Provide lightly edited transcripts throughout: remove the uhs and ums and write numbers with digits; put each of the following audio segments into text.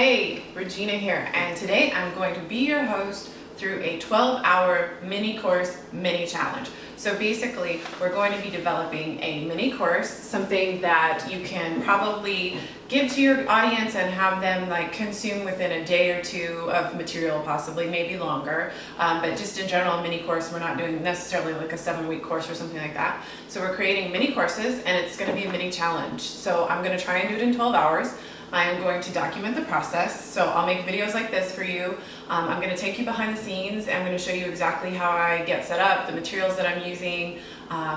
Hey, Regina here, and today I'm going to be your host through a 12-hour mini course, mini challenge. So basically, we're going to be developing a mini course, something that you can probably give to your audience and have them like consume within a day or two of material, possibly maybe longer. But just in general, a mini course, we're not doing necessarily like a 7-week course or something like that. So we're creating mini courses, and it's going to be a mini challenge. So I'm going to try and do it in 12 hours. I am going to document the process, so I'll make videos like this for you. I'm going to take you behind the scenes, and I'm going to show you exactly how I get set up, the materials that I'm using.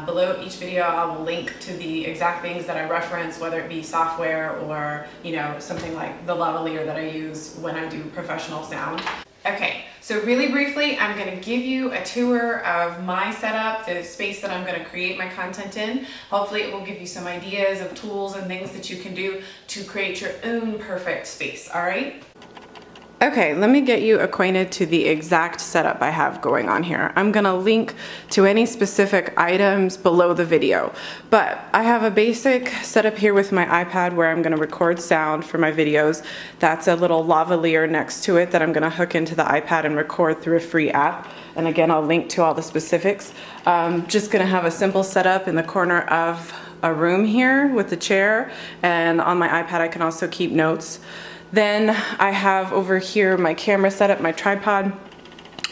Below each video I will link to the exact things that I reference, whether it be software or something like the lavalier that I use when I do professional sound. Okay, so really briefly, I'm going to give you a tour of my setup, the space that I'm going to create my content in. Hopefully it will give you some ideas of tools and things that you can do to create your own perfect space, all right? Okay, let me get you acquainted to the exact setup I have going on here. I'm gonna link to any specific items below the video, but I have a basic setup here with my iPad where I'm gonna record sound for my videos. That's a little lavalier next to it that I'm gonna hook into the iPad and record through a free app. And again, I'll link to all the specifics. Just gonna have a simple setup in the corner of a room here with the chair, and on my iPad I can also keep notes. Then I have over here my camera setup, my tripod,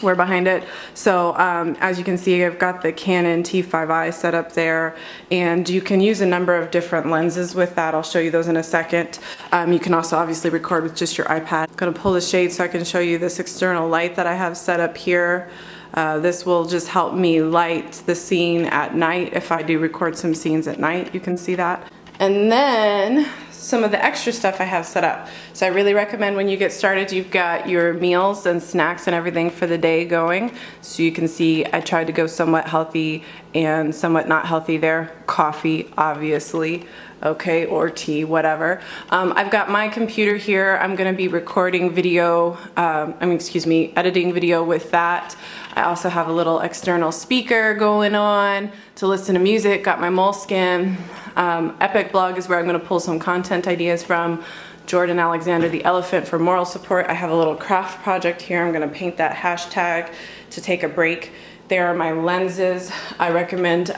we're behind it. So as you can see, I've got the Canon T5i set up there, and you can use a number of different lenses with that. I'll show you those in a second. You can also obviously record with just your iPad. I'm gonna pull the shade so I can show you this external light that I have set up here. This will just help me light the scene at night if I do record some scenes at night. You can see that. And then some of the extra stuff I have set up. So I really recommend when you get started, you've got your meals and snacks and everything for the day going. So you can see I tried to go somewhat healthy and somewhat not healthy there. Coffee, obviously, okay, or tea, whatever. I've got my computer here. I'm gonna be recording video, editing video with that. I also have a little external speaker going on to listen to music. Got my Moleskin. Epic Blog is where I'm going to pull some content ideas from. Jordan Alexander, the elephant, for moral support. I have a little craft project here. I'm going to paint that hashtag to take a break. There are my lenses. I recommend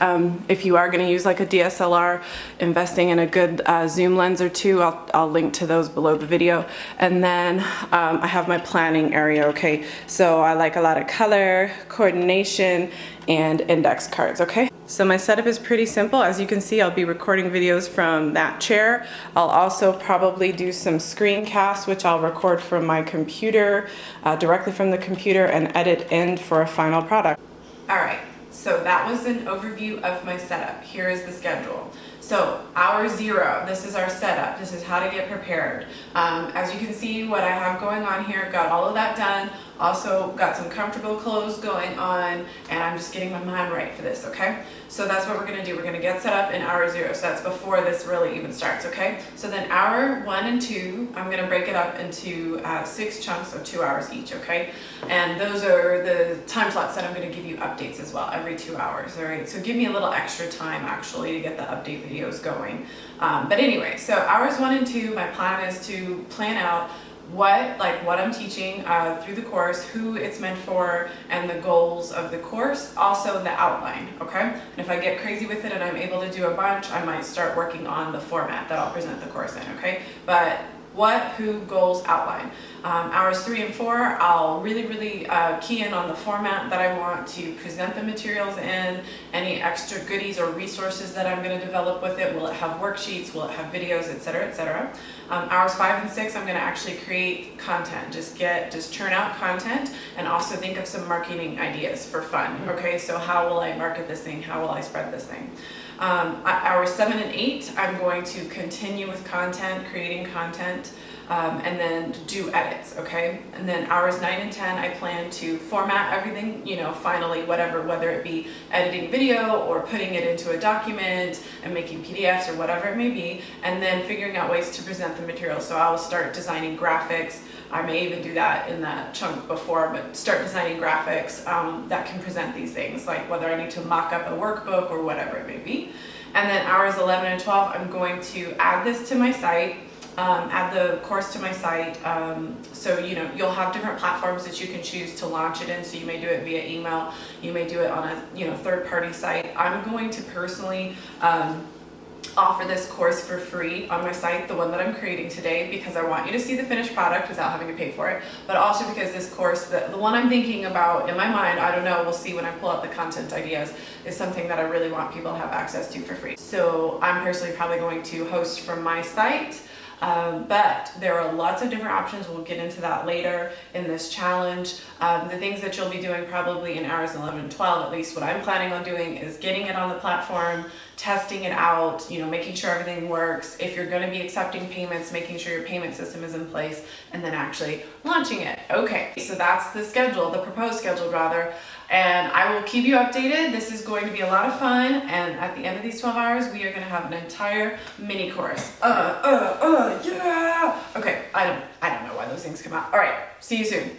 if you are going to use like a DSLR, investing in a good zoom lens or two. I'll link to those below the video. And then I have my planning area, okay? So I like a lot of color, coordination, and index cards, okay? So my setup is pretty simple. As you can see, I'll be recording videos from that chair. I'll also probably do some screencasts, which I'll record from my computer, directly from the computer, and edit in for a final product. All right, so that was an overview of my setup. Here is the schedule. So hour 0, this is our setup. This is how to get prepared. As you can see, what I have going on here, got all of that done. Also got some comfortable clothes going on, and I'm just getting my mind right for this, okay? So that's what we're gonna do. We're gonna get set up in hour 0, so that's before this really even starts, okay? So then hour 1 and 2, I'm gonna break it up into 6 chunks of 2 hours each, okay? And those are the time slots that I'm gonna give you updates as well, every 2 hours, all right? So give me a little extra time actually to get the update videos going. But anyway, so hours 1 and 2, my plan is to plan out what I'm teaching through the course, who it's meant for, and the goals of the course, also the outline, okay? And if I get crazy with it and I'm able to do a bunch, I might start working on the format that I'll present the course in, okay? But what, who, goals, outline. Hours 3 and 4, I'll really key in on the format that I want to present the materials in, any extra goodies or resources that I'm going to develop with it. Will it have worksheets? Will it have videos, etc., etc. Hours 5 and 6, I'm going to actually create content, just churn out content, and also think of some marketing ideas for fun, okay? So how will I market this thing? How will I spread this thing? Hours 7 and 8, I'm going to continue with content, creating content, and then do edits, okay? And then hours 9 and 10, I plan to format everything, finally, whether it be editing video or putting it into a document and making PDFs or whatever it may be, and then figuring out ways to present the material. So I will start designing graphics. I may even do that in that chunk before, but start designing graphics that can present these things, like whether I need to mock up a workbook or whatever it may be. And then hours 11 and 12, I'm going to add this to my site. add the course to my site. So, you'll have different platforms that you can choose to launch it in. So you may do it via email, you may do it on a, third-party site. I'm going to personally, offer this course for free on my site, the one that I'm creating today, because I want you to see the finished product without having to pay for it, but also because this course, the one I'm thinking about in my mind, I don't know, we'll see when I pull out the content ideas, is something that I really want people to have access to for free. So I'm personally probably going to host from my site. But there are lots of different options. We'll get into that later in this challenge. The things that you'll be doing probably in hours 11 and 12, at least what I'm planning on doing, is getting it on the platform, testing it out, making sure everything works. If you're going to be accepting payments, making sure your payment system is in place, and then actually launching it. Okay, so that's the schedule, the proposed schedule rather. And I will keep you updated. This is going to be a lot of fun. And at the end of these 12 hours, we are going to have an entire mini course. Yeah. Okay, I don't know why those things come out. All right, see you soon.